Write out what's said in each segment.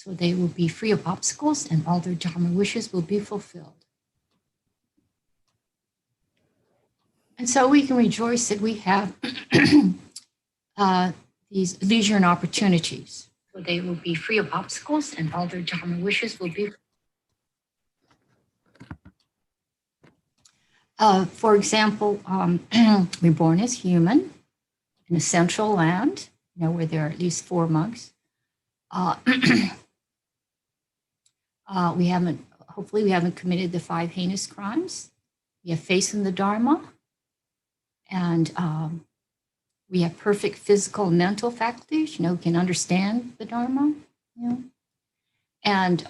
so they will be free of obstacles and all their Dharma wishes will be fulfilled. And so we can rejoice that we have these leisure and opportunities. So they will be free of obstacles and all their Dharma wishes will be. For example, we're born as human in a central land, where there are at least 4 monks. Hopefully we haven't committed the 5 heinous crimes. We have faith in the Dharma, and we have perfect physical and mental faculties, can understand the Dharma, and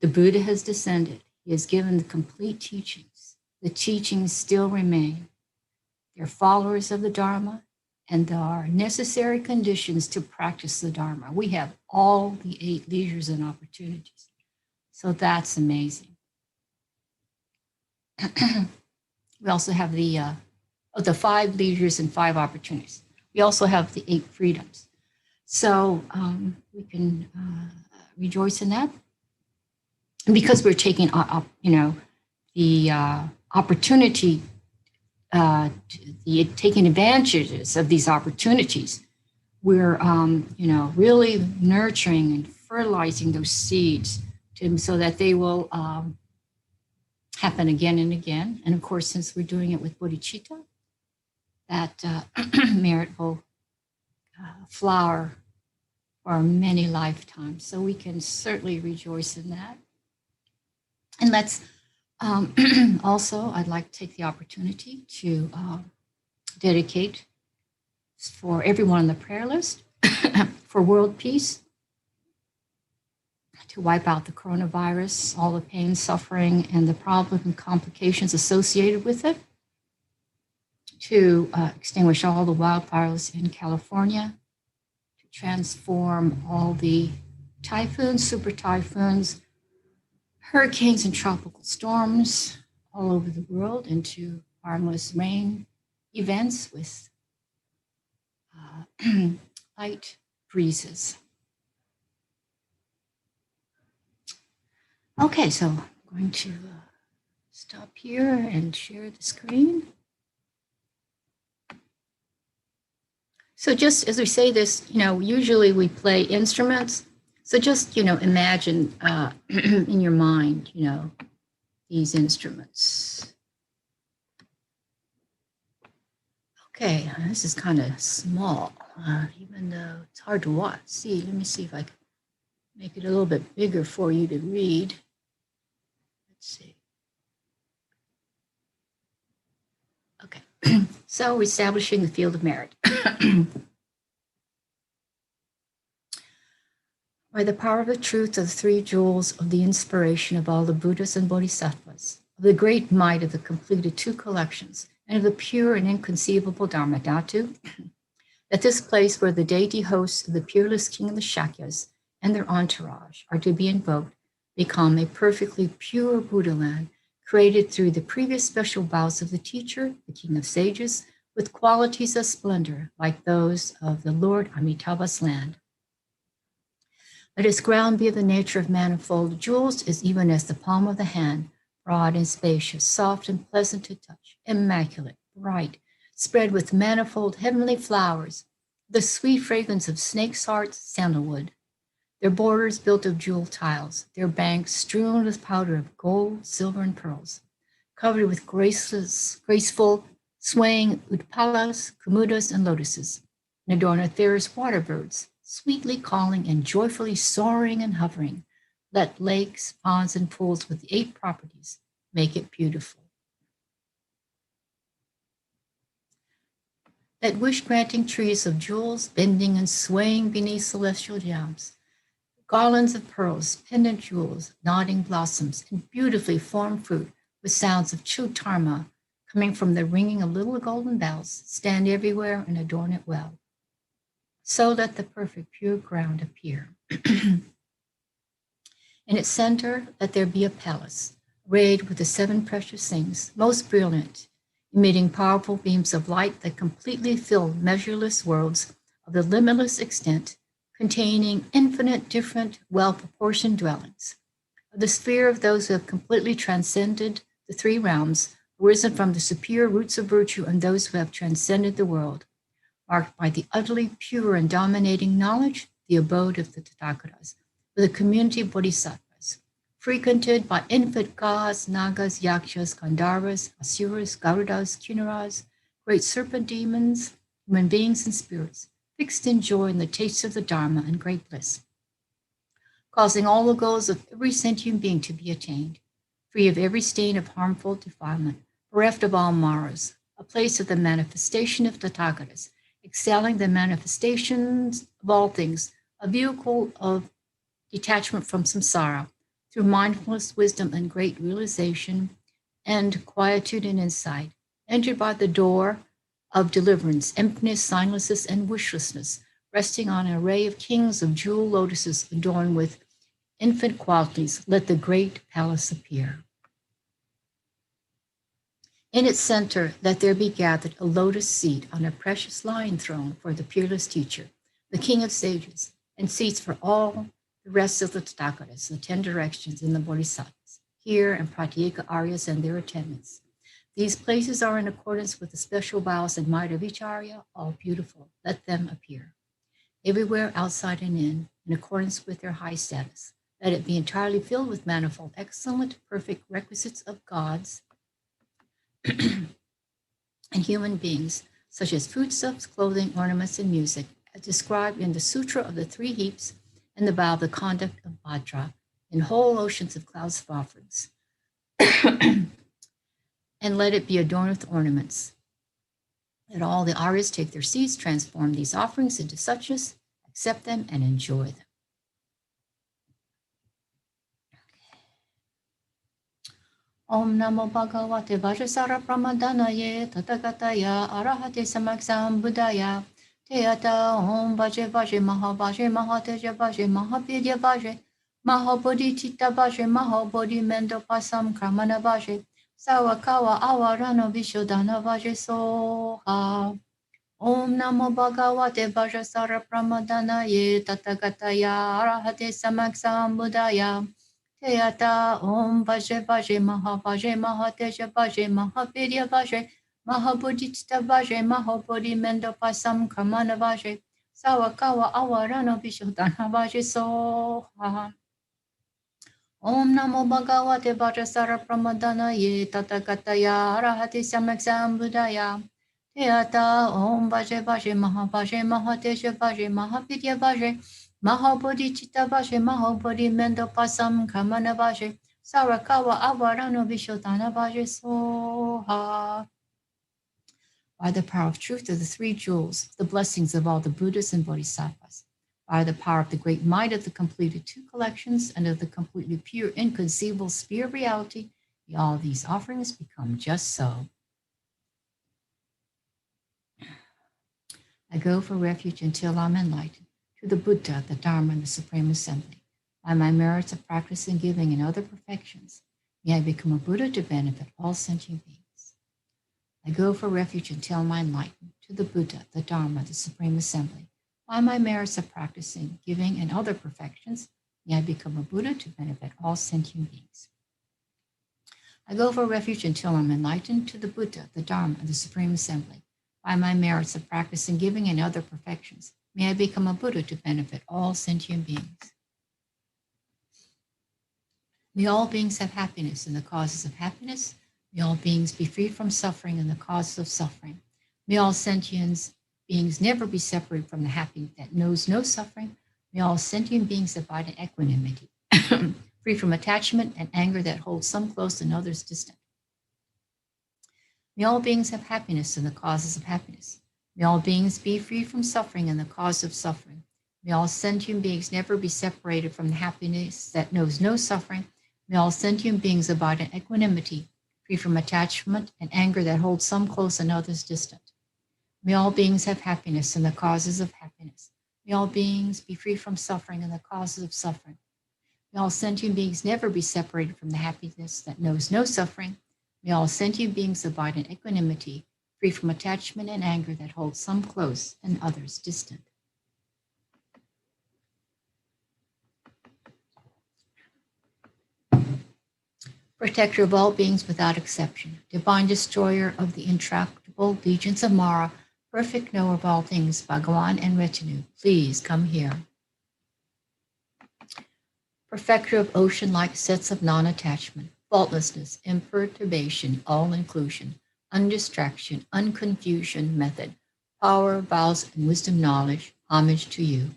the Buddha has descended. He has given the complete teachings. The teachings still remain. They're followers of the Dharma, and there are necessary conditions to practice the Dharma. We have all the 8 leisures and opportunities. So that's amazing. We also have the 5 leisures and 5 opportunities. We also have the 8 freedoms. So we can rejoice in that. And because we're taking, the opportunity, taking advantages of these opportunities, we're, really nurturing and fertilizing those seeds so that they will happen again and again. And of course, since we're doing it with bodhicitta, that merit will flower for many lifetimes. So we can certainly rejoice in that. And let's also, I'd like to take the opportunity to dedicate for everyone on the prayer list for world peace, to wipe out the coronavirus, all the pain, suffering, and the problem and complications associated with it, to extinguish all the wildfires in California, to transform all the typhoons, super typhoons, hurricanes, and tropical storms all over the world into harmless rain events with light breezes. Okay, so I'm going to stop here and share the screen. So just as we say this, usually we play instruments. So just, imagine in your mind, these instruments. Okay, this is kind of small, even though it's hard to watch. Let me see if I can make it a little bit bigger for you to read. Let's see. Okay, so establishing the field of merit. By the power of the truth of the 3 jewels of the inspiration of all the Buddhas and Bodhisattvas, of the great might of the completed 2 collections, and of the pure and inconceivable Dharma Dhatu, that this place where the deity hosts of the peerless king of the Shakyas and their entourage are to be invoked, become a perfectly pure Buddha land, created through the previous special vows of the teacher, the king of sages, with qualities of splendor like those of the Lord Amitabha's land. Let its ground be of the nature of manifold jewels, as even as the palm of the hand, broad and spacious, soft and pleasant to touch, immaculate, bright, spread with manifold heavenly flowers, the sweet fragrance of snake's hearts, sandalwood, their borders built of jewel tiles, their banks strewn with powder of gold, silver, and pearls, covered with graceful, swaying utpalas, kumudas, and lotuses, and adorned with various water birds, sweetly calling and joyfully soaring and hovering. Let lakes, ponds, and pools with the 8 properties make it beautiful. Let wish-granting trees of jewels bending and swaying beneath celestial gems, garlands of pearls, pendant jewels, nodding blossoms, and beautifully formed fruit with sounds of chutarma coming from the ringing of little golden bells, stand everywhere and adorn it well. So let the perfect pure ground appear. In its center, let there be a palace, arrayed with the 7 precious things, most brilliant, emitting powerful beams of light that completely fill measureless worlds of the limitless extent, containing infinite different, well-proportioned dwellings. Of the sphere of those who have completely transcended the three realms, risen from the superior roots of virtue, and those who have transcended the world, marked by the utterly pure and dominating knowledge, the abode of the Tathagatas, with a community of bodhisattvas, frequented by infant gods, nagas, yakshas, gandharvas, asuras, garudas, kinnaras, great serpent demons, human beings and spirits, fixed in joy in the taste of the Dharma and great bliss, causing all the goals of every sentient being to be attained, free of every stain of harmful defilement, bereft of all maras, a place of the manifestation of Tathagatas, excelling the manifestations of all things, a vehicle of detachment from samsara, through mindfulness, wisdom, and great realization, and quietude and insight, entered by the door of deliverance, emptiness, signlessness, and wishlessness, resting on an array of kings of jewel lotuses adorned with infant qualities, let the great palace appear. In its center, let there be gathered a lotus seat on a precious lion throne for the peerless teacher, the king of sages, and seats for all the rest of the Tathagatas, the 10 directions, and the bodhisattvas, here and pratyeka aryas and their attendants. These places are in accordance with the special vows and might of each arya, all beautiful. Let them appear. Everywhere, outside and in accordance with their high status. Let it be entirely filled with manifold, excellent, perfect requisites of gods and human beings, such as foodstuffs, clothing, ornaments, and music, as described in the Sutra of the Three Heaps and the vow of the conduct of Bhadra, in whole oceans of clouds of offerings. And let it be adorned with ornaments. Let all the Aryas take their seats, transform these offerings into suchness, accept them, and enjoy them. Om Namo Bhagavate Vajrasara Pramadanaye Tathagataya Arahate Samaksam Buddhaya Teata Om Vaje Vaje Mahavaje Mahateja Vaje Mahavidya Vaje Mahabodhicitta Vaje Mahabodhi Mendo Pasam Kramana Vaje Sawakawa Awarano Vishodhana Vaje Soha. Om Namo Bhagavate Vajrasara Pramadanaye Tathagataya Arahate Samaksam Buddhaya Teata Om Vaje Vaje Mahavaje Mahateja Vaje Mahavidya Vaje Mahabodhicitta Vaje Mahabodhi Mendo Pasam Kramana Vaje Sawakawa Awarano Vishodhana Vaje Soha. Om Namo Bhagavate Vajrasara Pramadanaye Tathagataya Arahate Samaksam Buddhaya Teata Om Vaje Vaje Mahavaje Mahateja Vaje Mahavidya Vaje Mahabodhicitta Vaje Mahabodhi Mendo Pasam Kramana Vaje Sarakawa Avarano Vishodhana Vaje Soha. By the power of truth of the three jewels, the blessings of all the Buddhas and Bodhisattvas, by the power of the great might of the completed two collections and of the completely pure, inconceivable sphere of reality, may all these offerings become just so. I go for refuge until I'm enlightened, to the Buddha, the Dharma, and the Supreme Assembly. By my merits of practice and giving and other perfections, may I become a Buddha to benefit all sentient beings. I go for refuge until I'm enlightened, to the Buddha, the Dharma, the Supreme Assembly. By my merits of practicing, giving, and other perfections, may I become a Buddha to benefit all sentient beings. I go for refuge until I'm enlightened, to the Buddha, the Dharma, and the Supreme Assembly. By my merits of practicing, giving, and other perfections, may I become a Buddha to benefit all sentient beings. May all beings have happiness in the causes of happiness. May all beings be free from suffering in the causes of suffering. May all sentient beings never be separated from the happiness that knows no suffering. May all sentient beings abide in equanimity, free from attachment and anger that holds some close and others distant. May all beings have happiness in the causes of happiness. May all beings be free from suffering in the cause of suffering. May all sentient beings never be separated from the happiness that knows no suffering. May all sentient beings abide in equanimity, free from attachment and anger that holds some close and others distant. May all beings have happiness in the causes of happiness. May all beings be free from suffering in the causes of suffering. May all sentient beings never be separated from the happiness that knows no suffering. May all sentient beings abide in equanimity, free from attachment and anger that holds some close and others distant. protector of all beings without exception, divine destroyer of the intractable legions of Mara, perfect knower of all things, Bhagawan and retinue, please come here. Perfecter of ocean-like sets of non-attachment, faultlessness, imperturbation, all-inclusion, undistraction, unconfusion method, power, vows, and wisdom knowledge, homage to you.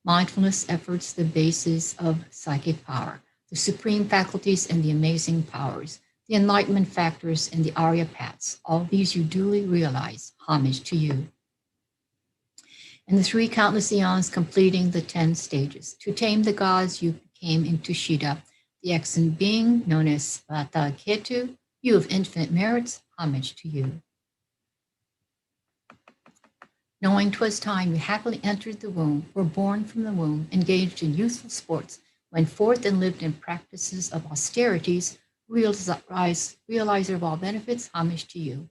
Mindfulness efforts, the basis of psychic power, the supreme faculties and the amazing powers, the enlightenment factors and the Arya paths, all these you duly realize, homage to you. And the three countless eons completing the 10 stages. To tame the gods, you became into Shida, the excellent being known as Vata Ketu, you of infinite merits, homage to you. Knowing 'twas time, you happily entered the womb, were born from the womb, engaged in youthful sports, went forth and lived in practices of austerities, realizer of all benefits, homage to you.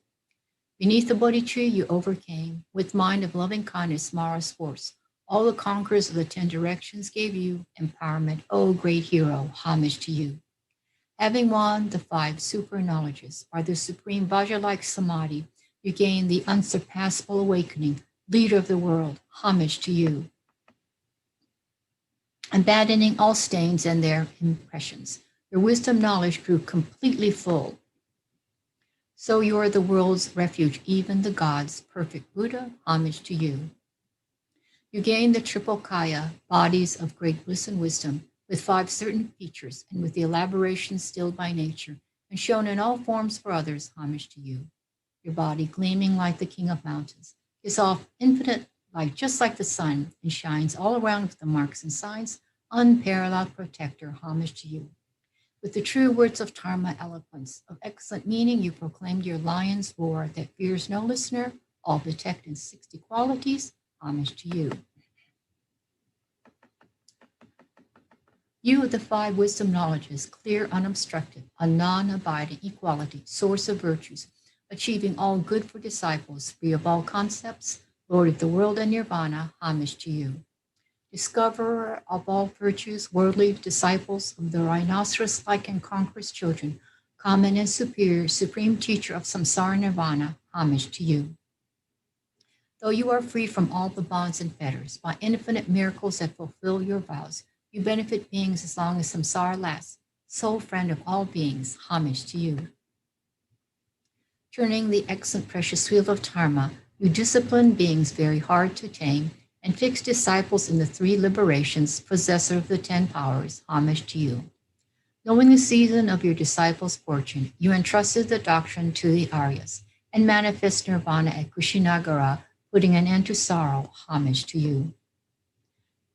Beneath the Bodhi tree you overcame, with mind of loving kindness, Mara's force. All the conquerors of the 10 directions gave you empowerment, O great hero, homage to you. Having won the 5 super knowledges, by the supreme Vajra-like samadhi, you gained the unsurpassable awakening, leader of the world, homage to you. Abandoning all stains and their impressions, your wisdom knowledge grew completely full. So you are the world's refuge, even the gods, perfect Buddha, homage to you. You gained the triple kaya, bodies of great bliss and wisdom, with 5 certain features, and with the elaboration stilled by nature, and shown in all forms for others, homage to you. Your body, gleaming like the king of mountains, is of infinite light, just like the sun, and shines all around with the marks and signs, unparalleled protector, homage to you. With the true words of Dharma eloquence, of excellent meaning, you proclaimed your lion's roar that fears no listener, all detect in 60 qualities, homage to you. You of the 5 wisdom knowledges, clear, unobstructed, a non-abiding equality, source of virtues, achieving all good for disciples, free of all concepts, Lord of the world and nirvana, homage to you. Discoverer of all virtues, worldly disciples of the rhinoceros-like and conqueror's children, common and superior, supreme teacher of samsara nirvana, homage to you. Though you are free from all the bonds and fetters, by infinite miracles that fulfill your vows, you benefit beings as long as samsara lasts, sole friend of all beings, homage to you. Turning the excellent precious wheel of Dharma, you discipline beings very hard to tame, and fix disciples in the 3 liberations, possessor of the 10 powers, homage to you. Knowing the season of your disciples' fortune, you entrusted the doctrine to the Aryas, and manifest nirvana at Kushinagara, putting an end to sorrow, homage to you.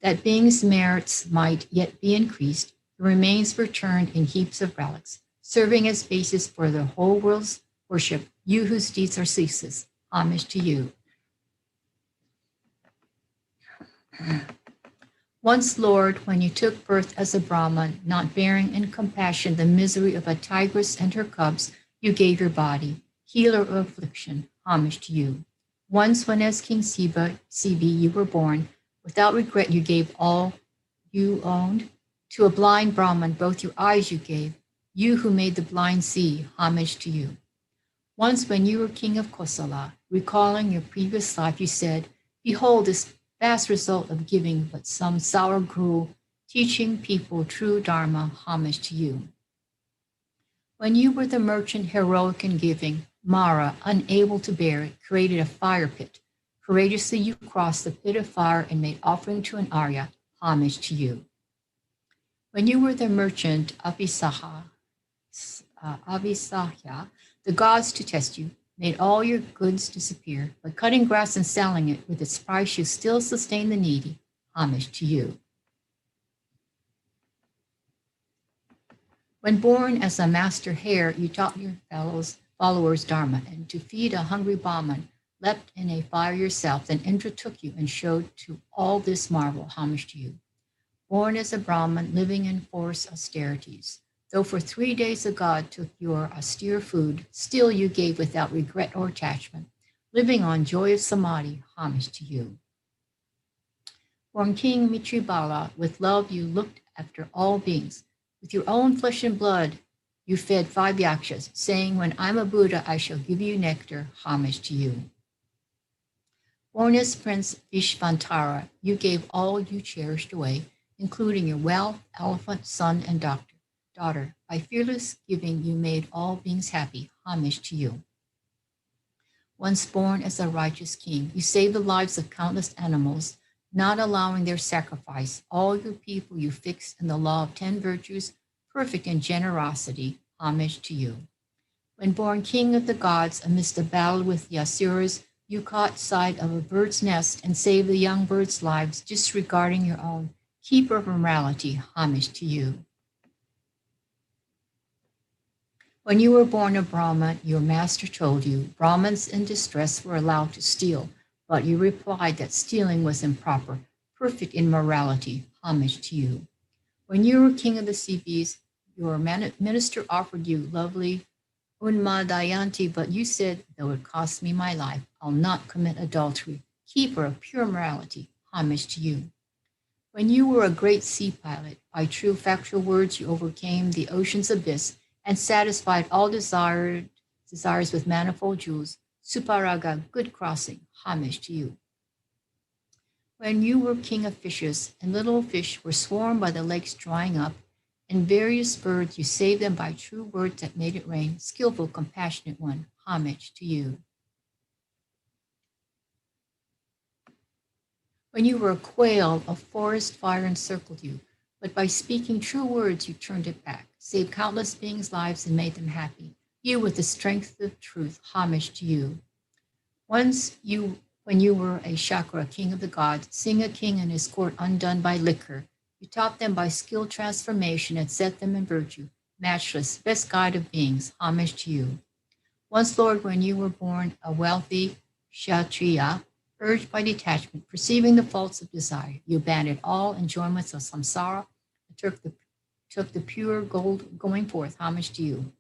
That beings' merits might yet be increased, the remains were turned in heaps of relics, serving as basis for the whole world's worship, you whose deeds are ceaseless, homage to you. Once, Lord, when you took birth as a Brahman, not bearing in compassion the misery of a tigress and her cubs, you gave your body, healer of affliction, homage to you. Once, when as King Sibi you were born, without regret you gave all you owned. To a blind Brahman, both your eyes you gave, you who made the blind see, homage to you. Once, when you were king of Kosala, recalling your previous life, you said, behold this vast result of giving but some sour gruel, teaching people true Dharma, homage to you. When you were the merchant heroic in giving, Mara, unable to bear it, created a fire pit. Courageously you crossed the pit of fire and made offering to an Arya, homage to you. When you were the merchant Avisahya, the gods to test you, made all your goods disappear, but cutting grass and selling it with its price you still sustain the needy, homage to you. When born as a master hare, you taught your followers Dharma, and to feed a hungry Brahman, leapt in a fire yourself, then Indra took you and showed to all this marvel, homage to you. Born as a Brahman, living in forest austerities, though for 3 days a god took your austere food, still you gave without regret or attachment, living on joy of samadhi, homage to you. Born King Mitribala, with love you looked after all beings. With your own flesh and blood, You fed 5 yakshas, saying, when I'm a Buddha, I shall give you nectar, homage to you. Born as Prince Vishvantara, you gave all you cherished away, including your wealth, elephant, son, and daughter. By fearless giving, you made all beings happy, homage to you. Once born as a righteous king, you saved the lives of countless animals, not allowing their sacrifice. All your people you fixed in the law of 10 virtues, perfect in generosity, homage to you. When born king of the gods, amidst a battle with the Asuras, you caught sight of a bird's nest and saved the young birds' lives, disregarding your own. Keeper of morality, homage to you. When you were born a Brahma, your master told you Brahmins in distress were allowed to steal, but you replied that stealing was improper, perfect in morality, homage to you. When you were king of the sea beasts, your minister offered you lovely Unmadayanti, but you said, though it cost me my life, I'll not commit adultery. Keeper of pure morality, homage to you. When you were a great sea pilot, by true factual words you overcame the ocean's abyss and satisfied all desires with manifold jewels. Suparaga, good crossing, homage to you. When you were king of fishes, and little fish were swarmed by the lakes drying up, and various birds, you saved them by true words that made it rain. Skillful, compassionate one, homage to you. When you were a quail, a forest fire encircled you, but by speaking true words, you turned it back, saved countless beings' lives, and made them happy. You, with the strength of truth, homage to you. Once when you were a Chakra, king of the gods, seeing a king and his court undone by liquor, you taught them by skilled transformation and set them in virtue, matchless, best guide of beings, homage to you. Once, Lord, when you were born a wealthy Kshatriya, urged by detachment, perceiving the faults of desire, you abandoned all enjoyments of samsara and took the pure gold going forth, homage to you.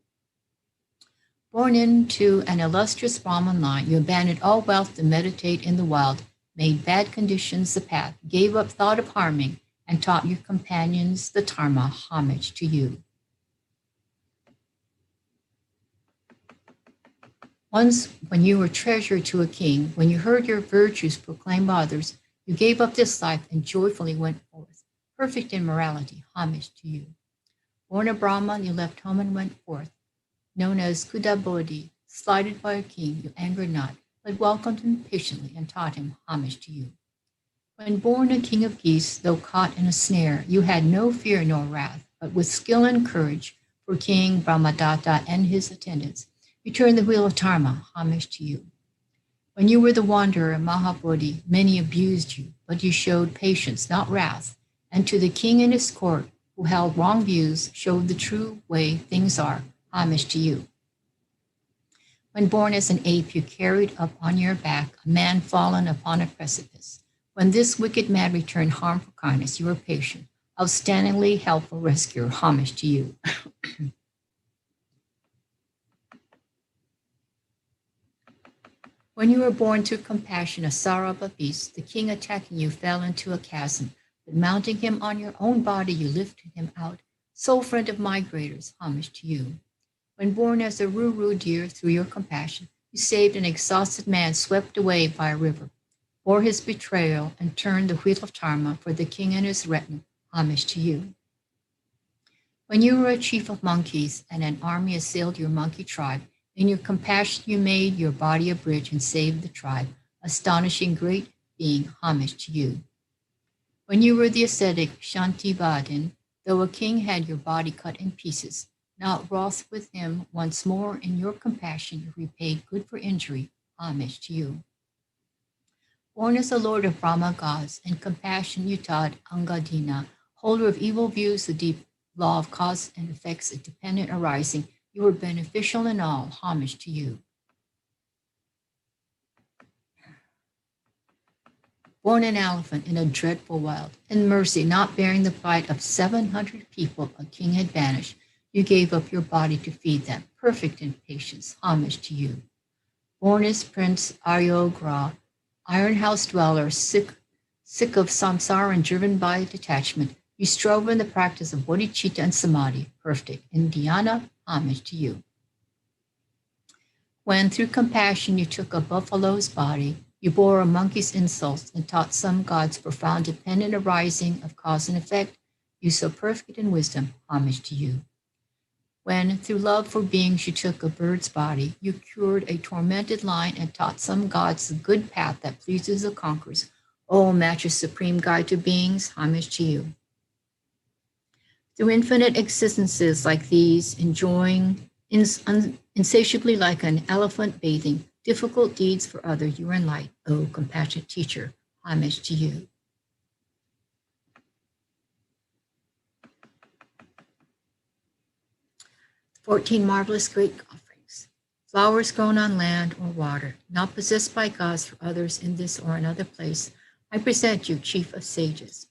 Born into an illustrious Brahmin line, you abandoned all wealth to meditate in the wild, made bad conditions the path, gave up thought of harming, and taught your companions the Dharma, homage to you. Once, when you were treasurer to a king, when you heard your virtues proclaimed by others, you gave up this life and joyfully went forth, perfect in morality, homage to you. Born a Brahman, you left home and went forth, known as Kudabodhi, slighted by a king, you angered not, but welcomed him patiently and taught him, homage to you. When born a king of geese, though caught in a snare, you had no fear nor wrath, but with skill and courage for King Brahmadatta and his attendants, you turned the wheel of Dharma, homage to you. When you were the wanderer, Mahabodhi, many abused you, but you showed patience, not wrath, and to the king and his court, who held wrong views, showed the true way things are, homage to you. When born as an ape, you carried up on your back a man fallen upon a precipice. When this wicked man returned harm for kindness, you were patient, outstandingly helpful rescuer, homage to you. When you were born through compassion, a Sarabha beast, the king attacking you fell into a chasm, but mounting him on your own body, you lifted him out. Soul friend of migrators, homage to you. When born as a Ruru deer, through your compassion, you saved an exhausted man swept away by a river, bore his betrayal, and turned the wheel of Dharma for the king and his retinue, homage to you. When you were a chief of monkeys and an army assailed your monkey tribe, in your compassion you made your body a bridge and saved the tribe, astonishing great being, homage to you. When you were the ascetic Shantibadin, though a king had your body cut in pieces, not wroth with him, once more in your compassion you repaid good for injury, homage to you. Born as the Lord of Brahma gods, in compassion you taught Angadina, holder of evil views, the deep law of cause and effects, a dependent arising, you were beneficial in all, homage to you. Born an elephant in a dreadful wild, in mercy, not bearing the plight of 700 people a king had banished, you gave up your body to feed them, perfect in patience, homage to you. Born as Prince Aryogra, iron house dweller, sick of samsara and driven by detachment, you strove in the practice of bodhicitta and samadhi, perfect in dhyana, homage to you. When through compassion you took a buffalo's body, you bore a monkey's insults and taught some gods profound dependent arising of cause and effect, you so perfect in wisdom, homage to you. When through love for beings you took a bird's body, you cured a tormented lion and taught some gods the good path that pleases the conquerors, O matchless supreme guide to beings, homage to you. Through infinite existences like these, enjoying insatiably like an elephant bathing, difficult deeds for others, you are in light, O compassionate teacher, homage to you. "14 marvelous great offerings, flowers grown on land or water, not possessed by gods for others in this or another place, I present you, chief of sages.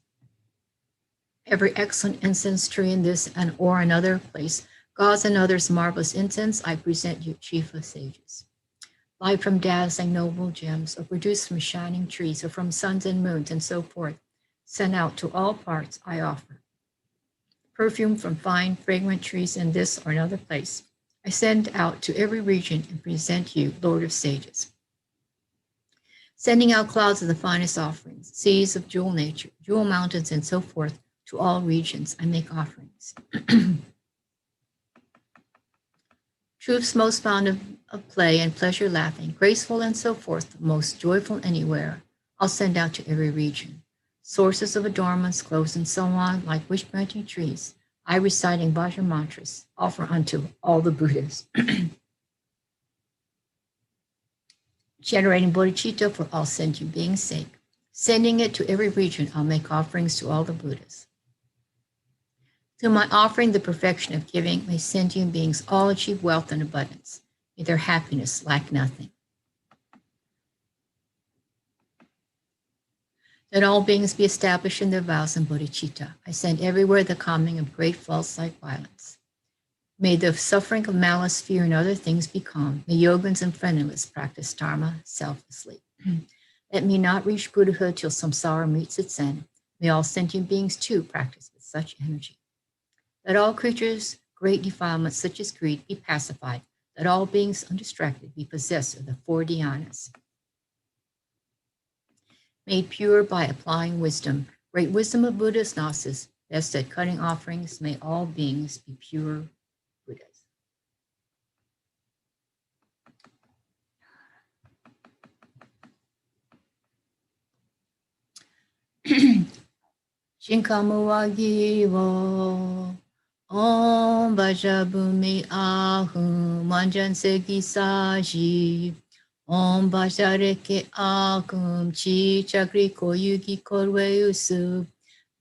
Every excellent incense tree in this and or another place, gods and others' marvelous incense, I present you, chief of sages. Light from dazzling noble gems, or produced from shining trees, or from suns and moons, and so forth, sent out to all parts, I offer. Perfume from fine, fragrant trees in this or another place, I send out to every region and present you, Lord of sages. Sending out clouds of the finest offerings, seas of jewel nature, jewel mountains, and so forth, to all regions, I make offerings. Truths most fond of play and pleasure laughing, graceful and so forth, most joyful anywhere, I'll send out to every region. Sources of adornments, clothes, and so on, like wish-granting trees, I reciting Vajra mantras, offer unto all the Buddhas. Generating bodhicitta for all sentient beings' sake. Sending it to every region, I'll make offerings to all the Buddhas. Through my offering, the perfection of giving, may sentient beings all achieve wealth and abundance. May their happiness lack nothing. That all beings be established in their vows and bodhicitta. I send everywhere the calming of great faults like violence. May the suffering of malice, fear, and other things be calm. May yogins and friendless practice dharma selflessly. Let me not reach Buddhahood till samsara meets its end. May all sentient beings too practice with such energy. Let all creatures, great defilements such as greed, be pacified. Let all beings undistracted be possessed of the 4 dhyanas. Made pure by applying wisdom, great wisdom of Buddha's gnosis, best at cutting offerings, may all beings be pure Buddhas. Shinkamu Wagiwo Om Bajabumi Ahum Manjan Segi Saji Om Bajareke Agum Chi Chakri Koyugi Korwe Usu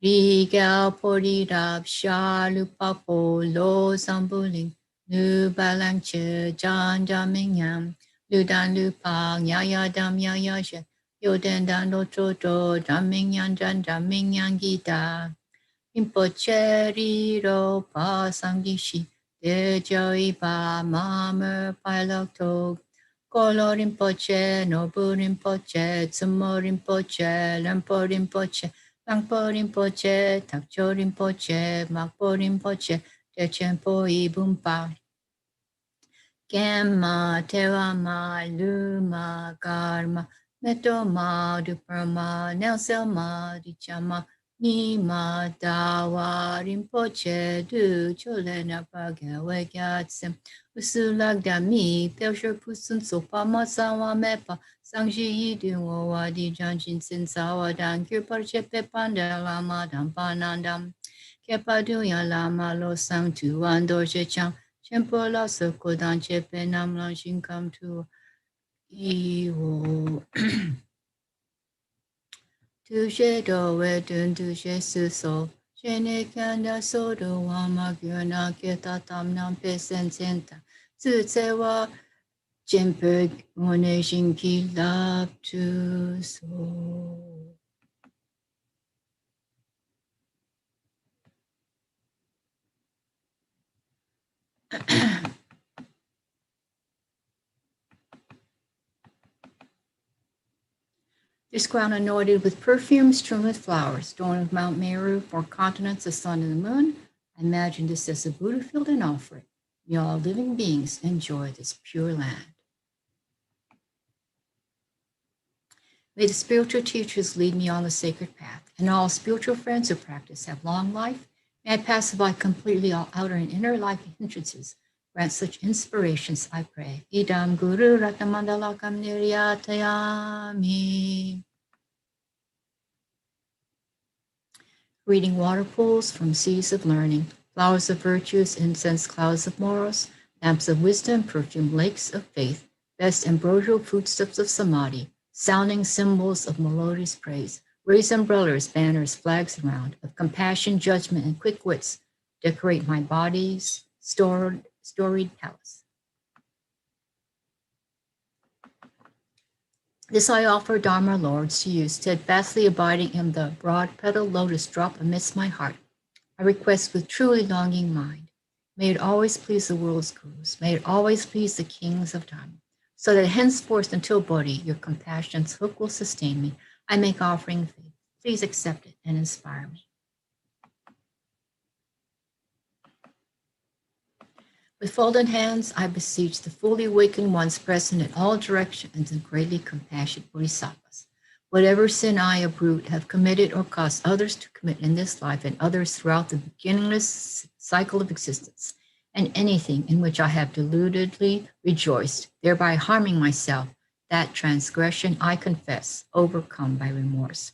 Riga Porirab Shalu Papo Lo Sambuling Nu Balangche Jan Jaminyam Ludan Lupang Yaya Dam Yaya She Yoden Dan Do Choto Jamingyan Jan Jamingyan Gita Rinpoche Riro Pa Samgishi Dejoi Pa Mamer Pailok Tog Kolo Rinpoche, Nobu Rinpoche, Tsumo Rinpoche, Lempo Rinpoche, Langpo Rinpoche, Takcho Rinpoche, Makpo Rinpoche, Techempo Ibumpa. Gemma, Tewama, Luma, Karma, Metoma, Duperma, Nelselma, Dichama, Nima, Dawa, Rinpoche, Du, Cholena, Pagawe, Gatsem, Usulagdami, Pelshur Pusun, Sopa, Masawa, Mepa, Sangji, Yidu, Wadi, Janjin, Sin, Sawa, Dan, Kirparche, Pepanda, Lama, Dampanandam, Kepaduya, Lama, Lo Sang, Tuan, Dorje Chang, Chempola, Sokodan, Chepe, Namlan, Shinkam, Tu, Iwo. Tushe dowe dun tushe suso, shene kanda sodo wama gyona keta tam nam pesen senta, tsutsewa jempe one shinki lap tu so. This ground anointed with perfume strewn with flowers, adorned with Mount Meru, 4 continents, the sun and the moon. I imagine this as a Buddha field and offer it. May all living beings enjoy this pure land. May the spiritual teachers lead me on the sacred path, and all spiritual friends who practice have long life. May I pass by completely all outer and inner life hindrances. Grant such inspirations, I pray. Idam Guru Ratnamandalakam Niryatayami. Reading water pools from seas of learning, flowers of virtues, incense clouds of morals, lamps of wisdom, perfumed lakes of faith, best ambrosial footsteps of samadhi, sounding cymbals of melodious praise, raise umbrellas, banners, flags around, of compassion, judgment, and quick wits, decorate my body's storied palace. This I offer, Dharma Lords, to you, steadfastly abiding in the broad petal lotus drop amidst my heart. I request with truly longing mind, may it always please the world's gurus, may it always please the kings of Dharma, so that henceforth until Bodhi, your compassion's hook will sustain me. I make offering faith. Please accept it and inspire me. With folded hands, I beseech the fully awakened ones present in all directions and greatly compassionate bodhisattvas. Whatever sin I, a brute, have committed or caused others to commit in this life and others throughout the beginningless cycle of existence, and anything in which I have deludedly rejoiced, thereby harming myself, that transgression I confess, overcome by remorse.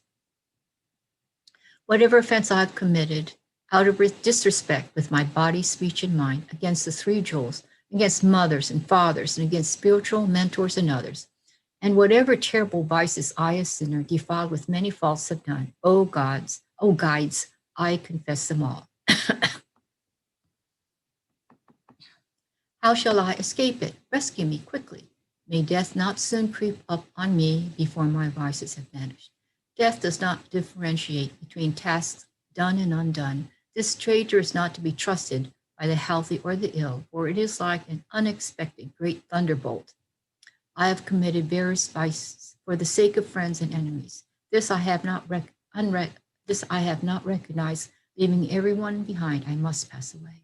Whatever offense I have committed, out of disrespect with my body, speech, and mind, against the three jewels, against mothers and fathers, and against spiritual mentors and others, and whatever terrible vices I, a sinner, defiled with many faults have done, O gods, O guides, I confess them all. How shall I escape it? Rescue me quickly. May death not soon creep up on me before my vices have vanished. Death does not differentiate between tasks done and undone. This traitor is not to be trusted by the healthy or the ill, for it is like an unexpected great thunderbolt. I have committed various vices for the sake of friends and enemies. This I have not recognized. Leaving everyone behind, I must pass away.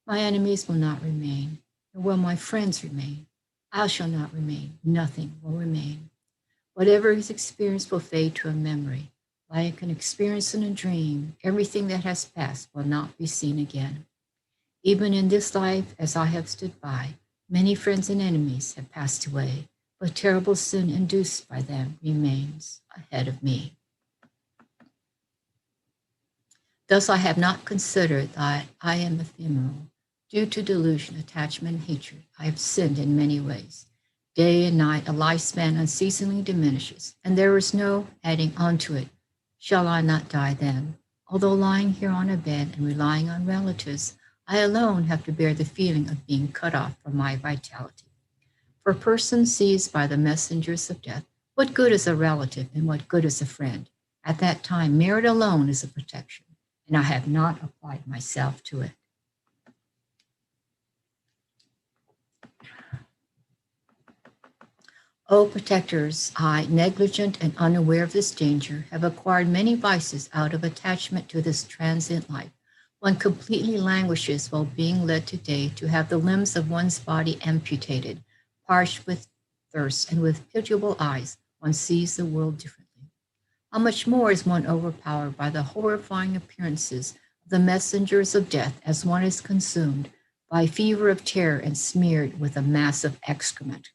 My enemies will not remain, nor will my friends remain. I shall not remain. Nothing will remain. Whatever is experienced will fade to a memory. Like an experience in a dream, everything that has passed will not be seen again. Even in this life, as I have stood by, many friends and enemies have passed away, but terrible sin induced by them remains ahead of me. Thus I have not considered that I am ephemeral. Due to delusion, attachment, and hatred, I have sinned in many ways. Day and night, a lifespan unceasingly diminishes, and there is no adding onto it. Shall I not die then? Although lying here on a bed and relying on relatives, I alone have to bear the feeling of being cut off from my vitality. For a person seized by the messengers of death, what good is a relative and what good is a friend? At that time, merit alone is a protection, and I have not applied myself to it. O protectors, I, negligent and unaware of this danger, have acquired many vices out of attachment to this transient life. One completely languishes while being led today to have the limbs of one's body amputated, parched with thirst, and with pitiable eyes, one sees the world differently. How much more is one overpowered by the horrifying appearances of the messengers of death as one is consumed by fever of terror and smeared with a mass of excrement.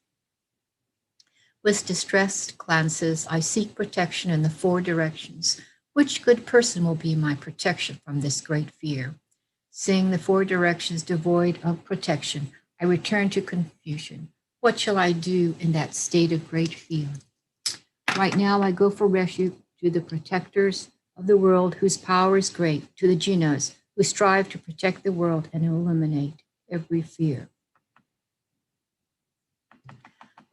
With distressed glances, I seek protection in the four directions. Which good person will be my protection from this great fear? Seeing the four directions devoid of protection, I return to confusion. What shall I do in that state of great fear? Right now, I go for refuge to the protectors of the world whose power is great, to the jinas who strive to protect the world and eliminate every fear.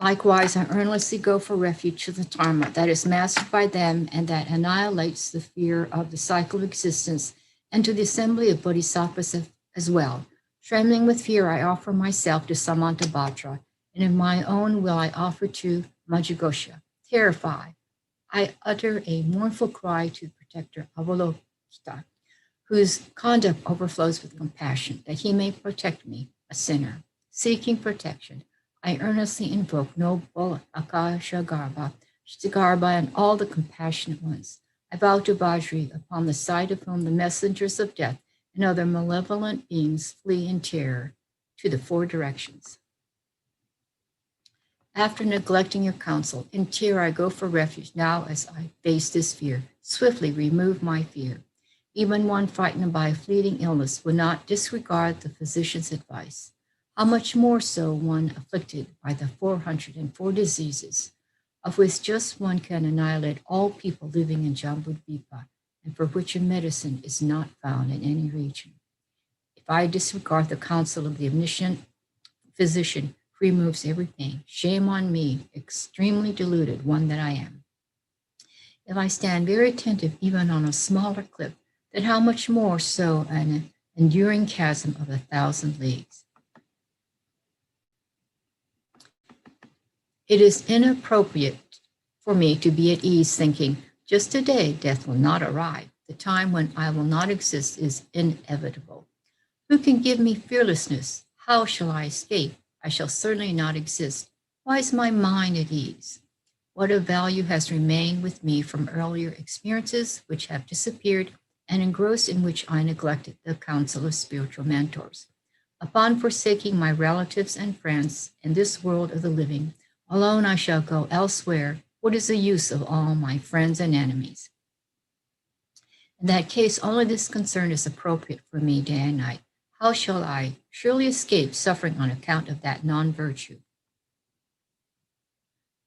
Likewise, I earnestly go for refuge to the Dharma that is mastered by them and that annihilates the fear of the cycle of existence, and to the assembly of bodhisattvas as well. Trembling with fear, I offer myself to Samantabhadra, and in my own will I offer to Majjhigosha. Terrified, I utter a mournful cry to the protector Avalokita, whose conduct overflows with compassion, that he may protect me, a sinner. Seeking protection, I earnestly invoke noble Akashagarba, Shtigarba, and all the compassionate ones. I vow to Vajri, upon the sight of whom the messengers of death and other malevolent beings flee in terror to the four directions. After neglecting your counsel, in terror I go for refuge. Now, as I face this fear, swiftly remove my fear. Even one frightened by a fleeting illness would not disregard the physician's advice. How much more so one afflicted by the 404 diseases, of which just one can annihilate all people living in Jambudvipa, and for which a medicine is not found in any region. If I disregard the counsel of the omniscient physician who removes every pain, shame on me, extremely deluded one that I am. If I stand very attentive even on a smaller cliff, then how much more so an enduring chasm of 1,000 leagues? It is inappropriate for me to be at ease thinking, just today death will not arrive. The time when I will not exist is inevitable. Who can give me fearlessness? How shall I escape? I shall certainly not exist. Why is my mind at ease? What of value has remained with me from earlier experiences which have disappeared and engrossed in which I neglected the counsel of spiritual mentors? Upon forsaking my relatives and friends in this world of the living, alone I shall go elsewhere. What is the use of all my friends and enemies? In that case, only this concern is appropriate for me day and night. How shall I surely escape suffering on account of that non-virtue?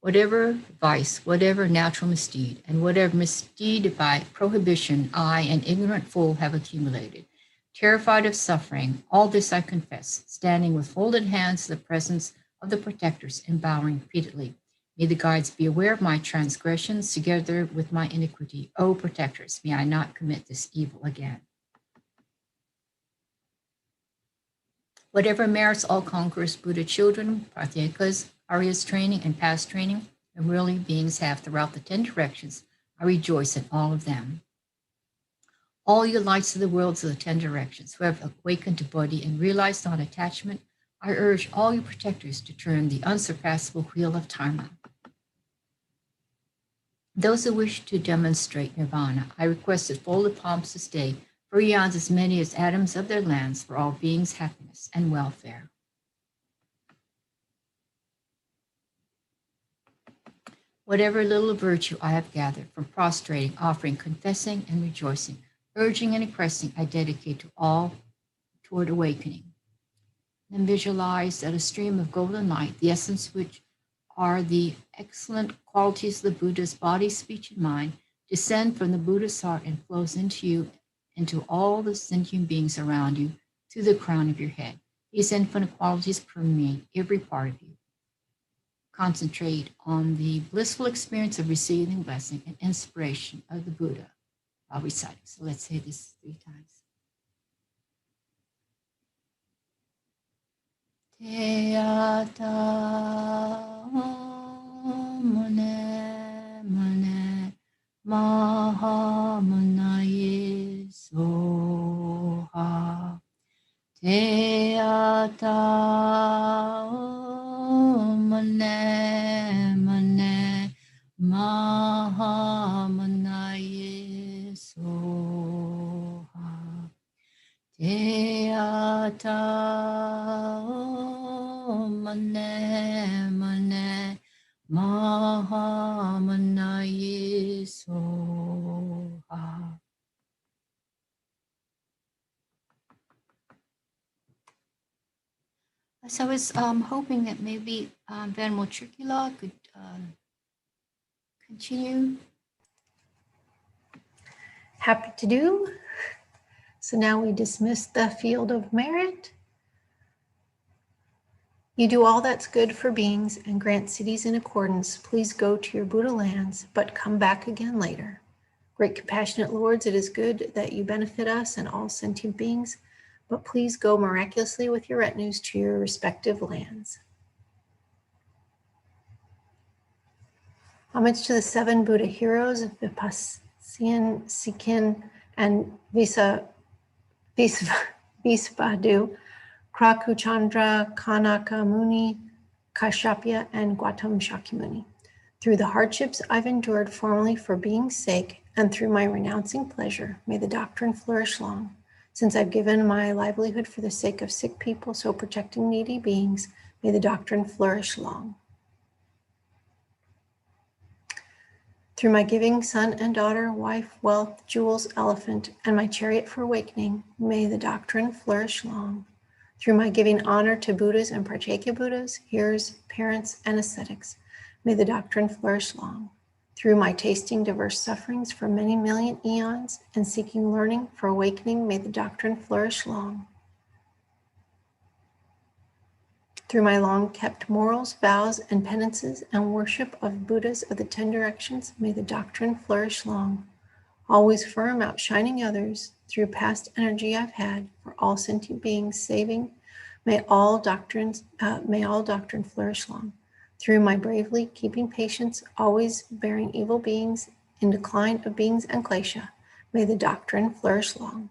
Whatever vice, whatever natural misdeed, and whatever misdeed by prohibition I, an ignorant fool, have accumulated, terrified of suffering, all this I confess, standing with folded hands in the presence of the protectors and bowing repeatedly. May the guides be aware of my transgressions together with my iniquity. O protectors, may I not commit this evil again. Whatever merits all conquerors, Buddha children, Pratyakas, Arya's training, and past training, and really beings have throughout the 10 directions, I rejoice in all of them. All you lights of the worlds of the 10 directions who have awakened to Bodhi and realized non-attachment, I urge all you protectors to turn the unsurpassable wheel of Dharma. Those who wish to demonstrate nirvana, I request that folded palms this day for eons as many as atoms of their lands for all beings' happiness and welfare. Whatever little virtue I have gathered from prostrating, offering, confessing, and rejoicing, urging and impressing, I dedicate to all toward awakening. Then visualize that a stream of golden light, the essence which are the excellent qualities of the Buddha's body, speech, and mind, descend from the Buddha's heart and flows into you, into all the sentient beings around you, to the crown of your head. These infinite qualities permeate every part of you. Concentrate on the blissful experience of receiving blessing and inspiration of the Buddha while reciting. So let's say this 3 times. Te ata mone mone maha munaye soha. Te ata mone mone maha munaye soha. Te ata mone mone maha munaye soha. So I was hoping that maybe Venerable Trikula could continue. Happy to do. So now we dismiss the field of merit. You do all that's good for beings and grant cities in accordance. Please go to your Buddha lands, but come back again later. Great compassionate lords, it is good that you benefit us and all sentient beings, but please go miraculously with your retinues to your respective lands. Homage to the 7 Buddha heroes of Vipassana, Sikhin, and Visvadu, Krakuchandra, Kanakamuni, Kashyapya, and Gautam Shakyamuni. Through the hardships I've endured formerly for being's sake, and through my renouncing pleasure, may the doctrine flourish long. Since I've given my livelihood for the sake of sick people, so protecting needy beings, may the doctrine flourish long. Through my giving son and daughter, wife, wealth, jewels, elephant, and my chariot for awakening, may the doctrine flourish long. Through my giving honor to Buddhas and Pratyeka Buddhas, hearers, parents, and ascetics, may the doctrine flourish long. Through my tasting diverse sufferings for many million eons and seeking learning for awakening, may the doctrine flourish long. Through my long-kept morals, vows, and penances, and worship of Buddhas of the 10 directions, may the doctrine flourish long. Always firm, outshining others, through past energy I've had for all sentient beings saving, may all doctrine flourish long. Through my bravely keeping patience, always bearing evil beings in decline of beings and klesha, may the doctrine flourish long.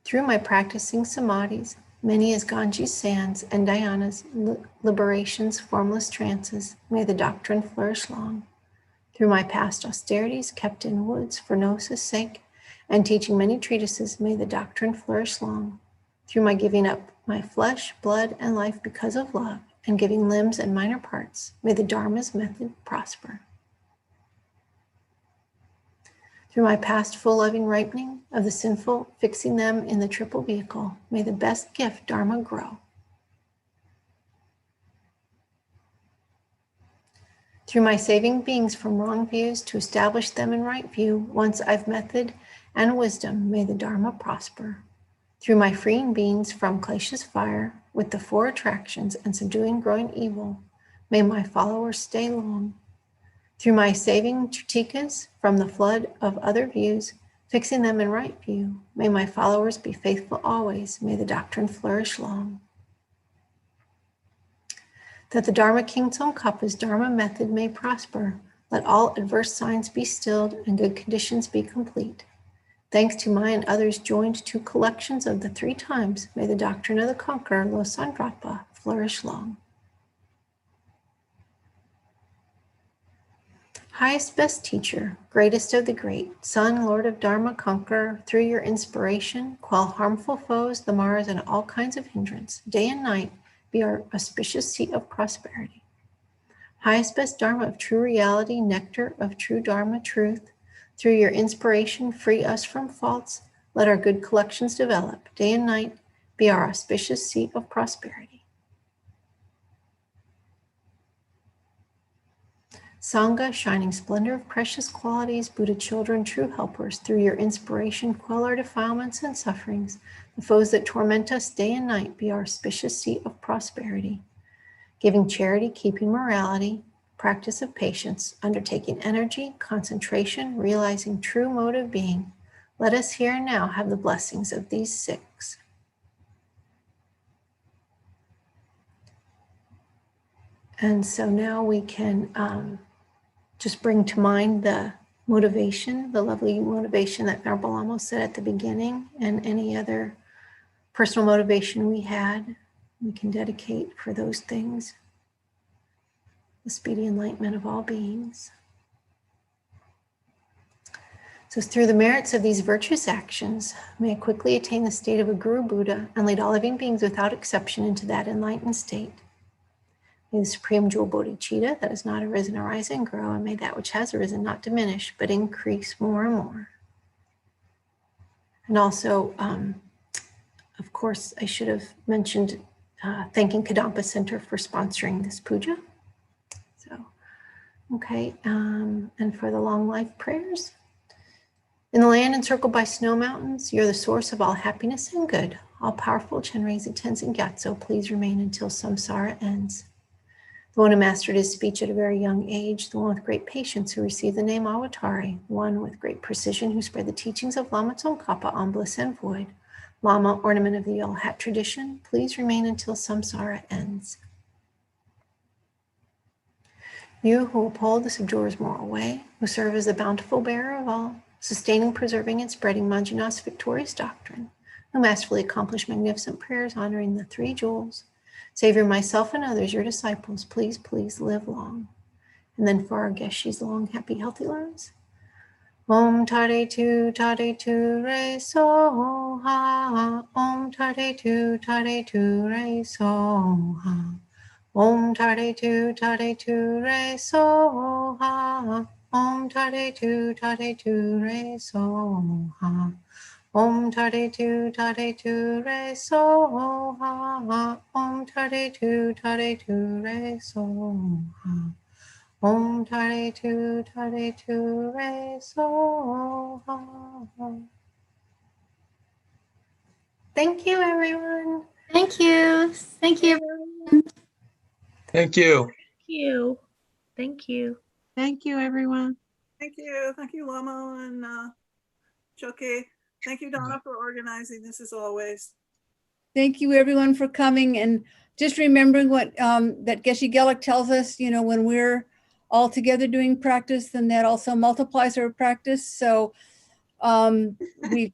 Through my practicing samadhis, many as Ganges sands and dhyanas, liberations, formless trances, may the doctrine flourish long. Through my past austerities kept in woods for gnosis' sake, and teaching many treatises, may the doctrine flourish long. Through my giving up my flesh, blood, and life because of love, and giving limbs and minor parts, may the Dharma's method prosper. Through my past full loving ripening of the sinful, fixing them in the triple vehicle, may the best gift, Dharma, grow. Through my saving beings from wrong views to establish them in right view, once I've method and wisdom, may the Dharma prosper. Through my freeing beings from klesha's fire, with the 4 attractions and subduing growing evil, may my followers stay long. Through my saving tritikas from the flood of other views, fixing them in right view, may my followers be faithful always, may the doctrine flourish long. That the Dharma King Tsongkhapa's Dharma method may prosper, let all adverse signs be stilled and good conditions be complete. Thanks to my and others joined to collections of the 3 times, may the doctrine of the conqueror, Losandrapa, flourish long. Highest, best teacher, greatest of the great, Son, Lord of Dharma, conqueror, through your inspiration, quell harmful foes, the Maras, and all kinds of hindrance. Day and night, be our auspicious seat of prosperity. Highest, best Dharma of true reality, nectar of true Dharma truth, through your inspiration, free us from faults. Let our good collections develop. Day and night, be our auspicious seat of prosperity. Sangha, shining splendor of precious qualities, Buddha children, true helpers, through your inspiration, quell our defilements and sufferings. The foes that torment us day and night, be our auspicious seat of prosperity. Giving charity, keeping morality, practice of patience, undertaking energy, concentration, realizing true mode of being. Let us here and now have the blessings of these 6. And so now we can just bring to mind the motivation, the lovely motivation that Venerable Lama said at the beginning, and any other personal motivation we had, we can dedicate for those things. The speedy enlightenment of all beings. So through the merits of these virtuous actions, may I quickly attain the state of a Guru Buddha and lead all living beings without exception into that enlightened state. May the Supreme Jewel Bodhicitta that has not arisen arise and grow, and may that which has arisen not diminish, but increase more and more. And also, of course, I should have mentioned thanking Kadampa Center for sponsoring this puja. So, okay, and for the long life prayers. In the land encircled by snow mountains, you're the source of all happiness and good. All powerful Chenrezig Tenzin Gyatso, please remain until samsara ends. The one who mastered his speech at a very young age, the one with great patience who received the name Awatari, one with great precision who spread the teachings of Lama Tsongkhapa on bliss and void, Lama, ornament of the yellow hat tradition, please remain until samsara ends. You who uphold the subjurer's moral way, who serve as the bountiful bearer of all, sustaining, preserving, and spreading Manjunath's victorious doctrine, who masterfully accomplished magnificent prayers honoring the three jewels. Savior, myself, and others, your disciples, please, please live long. And then for our guest, she's long, happy, healthy lives. Om Tare Tu Re So Ha. Om Tare Tu Re So Ha. Om Tare Tu Re So Ha. Om Tare Tu Re So Ha. Om Tare Tu Re So Ha. Om Tare Tu Re So Ha. Om Tare Tu Re So Ha. Thank you, everyone. Thank you. Thank you. Thank you. Thank you. Thank you. Thank you, everyone. Thank you. Thank you, Lomo and Choke. Thank you, Donna, for organizing this as always. Thank you, everyone, for coming. And just remembering what that Geshe Gelik tells us, you know, when we're all together doing practice, then that also multiplies our practice. So we've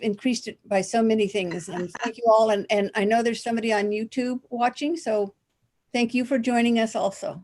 increased it by so many things. And thank you all. And I know there's somebody on YouTube watching. So thank you for joining us also.